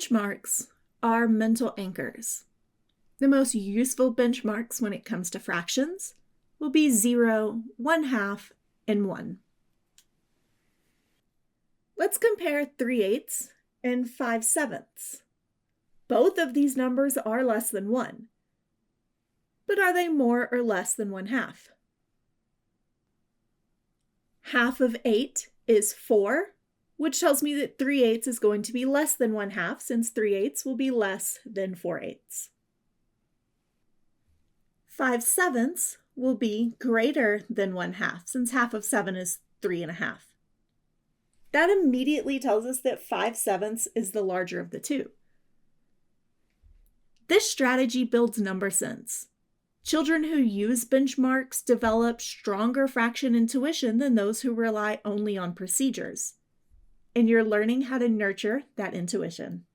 Benchmarks are mental anchors. The most useful benchmarks when it comes to fractions will be 0, 1/2, and 1. Let's compare 3/8 and 5/7. Both of these numbers are less than 1, but are they more or less than 1/2? Half of 8 is 4, which tells me that 3/8 is going to be less than 1/2 since 3/8 will be less than 4/8. 5/7 will be greater than 1/2 since half of 7 is 3.5. That immediately tells us that 5/7 is the larger of the two. This strategy builds number sense. Children who use benchmarks develop stronger fraction intuition than those who rely only on procedures. And you're learning how to nurture that intuition.